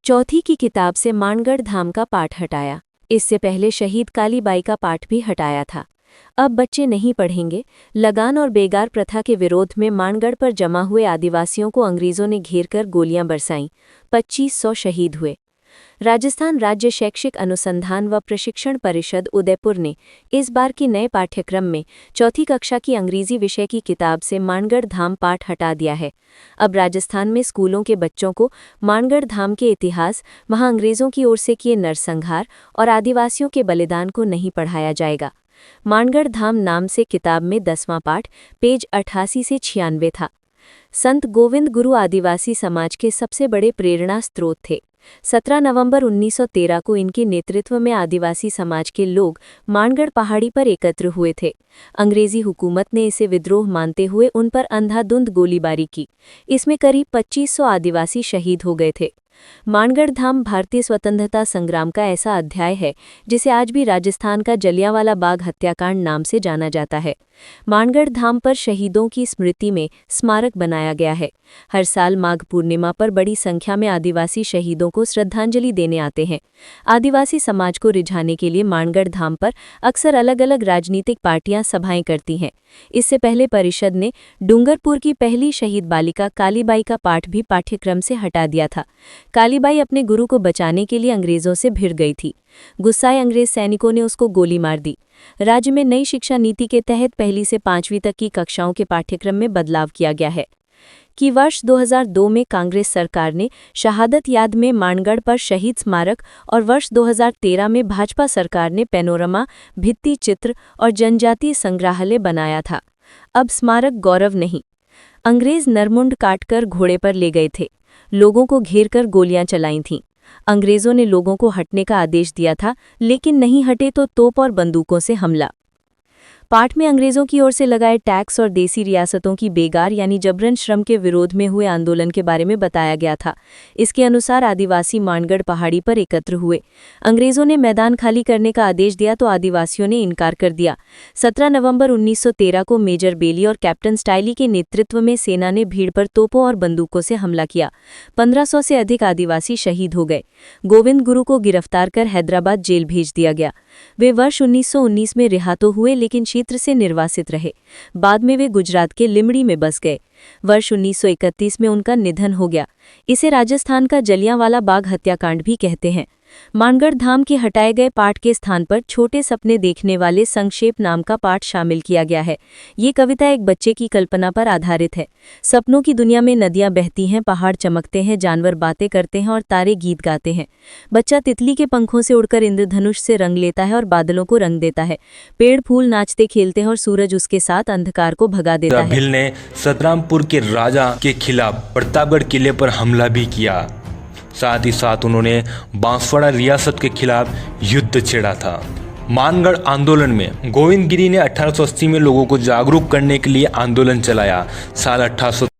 चौथी की किताब से मानगढ़ धाम का पाठ हटाया। इससे पहले शहीद कालीबाई का पाठ भी हटाया था। अब बच्चे नहीं पढ़ेंगे। लगान और बेगार प्रथा के विरोध में मानगढ़ पर जमा हुए आदिवासियों को अंग्रेजों ने घेरकर गोलियां बरसाईं। 2500 शहीद हुए। राजस्थान राज्य शैक्षिक अनुसंधान व प्रशिक्षण परिषद उदयपुर ने इस बार के नए पाठ्यक्रम में चौथी कक्षा की अंग्रेजी विषय की किताब से मानगढ़ धाम पाठ हटा दिया है। अब राजस्थान में स्कूलों के बच्चों को मानगढ़ धाम के इतिहास, वहां अंग्रेजों की ओर से किए नरसंहार और आदिवासियों के बलिदान को नहीं पढ़ाया जाएगा। मानगढ़ धाम नाम से किताब में 10वां पाठ पेज 88 से 96 था। संत गोविंद गुरु आदिवासी समाज के सबसे बड़े प्रेरणा स्रोत थे। 17 नवंबर 1913 को इनके नेतृत्व में आदिवासी समाज के लोग मानगढ़ पहाड़ी पर एकत्र हुए थे। अंग्रेजी हुकूमत ने इसे विद्रोह मानते हुए उन पर अंधाधुंध गोलीबारी की। इसमें करीब 2500 आदिवासी शहीद हो गए थे। मानगढ़ धाम भारतीय स्वतंत्रता संग्राम का ऐसा अध्याय है जिसे आज भी राजस्थान का जलियांवाला बाग हत्याकांड नाम से जाना जाता है। मानगढ़ धाम पर शहीदों की स्मृति में स्मारक बनाया गया है। हर साल माघ पूर्णिमा पर बड़ी संख्या में आदिवासी शहीदों को श्रद्धांजलि देने आते हैं। आदिवासी समाज को रिझाने के लिए मानगढ़ धाम पर अक्सर अलग अलग राजनीतिक पार्टियां सभाएं करती हैं। इससे पहले परिषद ने डूंगरपुर की पहली शहीद बालिका कालीबाई का पाठ भी पाठ्यक्रम से हटा दिया था। कालीबाई अपने गुरु को बचाने के लिए अंग्रेजों से भिड़ गई थी। गुस्साए अंग्रेज सैनिकों ने उसको गोली मार दी। राज्य में नई शिक्षा नीति के तहत पहली से 5वीं तक की कक्षाओं के पाठ्यक्रम में बदलाव किया गया है। कि वर्ष 2002 में कांग्रेस सरकार ने शहादत याद में मानगढ़ पर शहीद स्मारक और वर्ष 2013 में भाजपा सरकार ने पैनोरमा, भित्ति चित्र और जनजातीय संग्रहालय बनाया था। अब स्मारक गौरव नहीं। अंग्रेज नरमुंड काटकर घोड़े पर ले गए थे। लोगों को घेरकर गोलियां चलाई थीं। अंग्रेजों ने लोगों को हटने का आदेश दिया था, लेकिन नहीं हटे तो तोप और बंदूकों से हमला। पाठ में अंग्रेजों की ओर से लगाए टैक्स और देसी रियासतों की बेगार यानी जबरन श्रम के विरोध में हुए आंदोलन के बारे में बताया गया था। इसके अनुसार आदिवासी मानगढ़ पहाड़ी पर एकत्र हुए। अंग्रेजों ने मैदान खाली करने का आदेश दिया तो आदिवासियों ने इनकार कर दिया। 17 नवंबर 1913 को मेजर बेली और कैप्टन स्टाइली के नेतृत्व में सेना ने भीड़ पर तोपों और बंदूकों से हमला किया। 1500 से अधिक आदिवासी शहीद हो गए। गोविंद गुरु को गिरफ्तार कर हैदराबाद जेल भेज दिया गया। वे वर्ष 1919 में रिहा तो हुए, लेकिन क्षेत्र से निर्वासित रहे। बाद में वे गुजरात के लिमड़ी में बस गए। वर्ष 1931 में उनका निधन हो गया। इसे राजस्थान का जलियांवाला बाग हत्याकांड भी कहते हैं। मानगढ़ धाम के हटाए गए पाठ के स्थान पर छोटे सपने देखने वाले संक्षेप नाम का पाठ शामिल किया गया है। ये कविता एक बच्चे की कल्पना पर आधारित है। सपनों की दुनिया में नदियां बहती हैं, पहाड़ चमकते हैं, जानवर बातें करते हैं और तारे गीत गाते हैं। बच्चा तितली के पंखों से उड़कर इंद्रधनुष से रंग लेता है और बादलों को रंग देता है। पेड़ फूल नाचते खेलते हैं और सूरज उसके साथ अंधकार को भगा देता है। भील ने सतरामपुर के राजा के खिलाफ प्रतापगढ़ किले पर हमला भी किया। साथ ही साथ उन्होंने बांसवाड़ा रियासत के खिलाफ युद्ध छेड़ा था। मानगढ़ आंदोलन में गोविंद गिरी ने 1880 में लोगों को जागरूक करने के लिए आंदोलन चलाया। साल 1800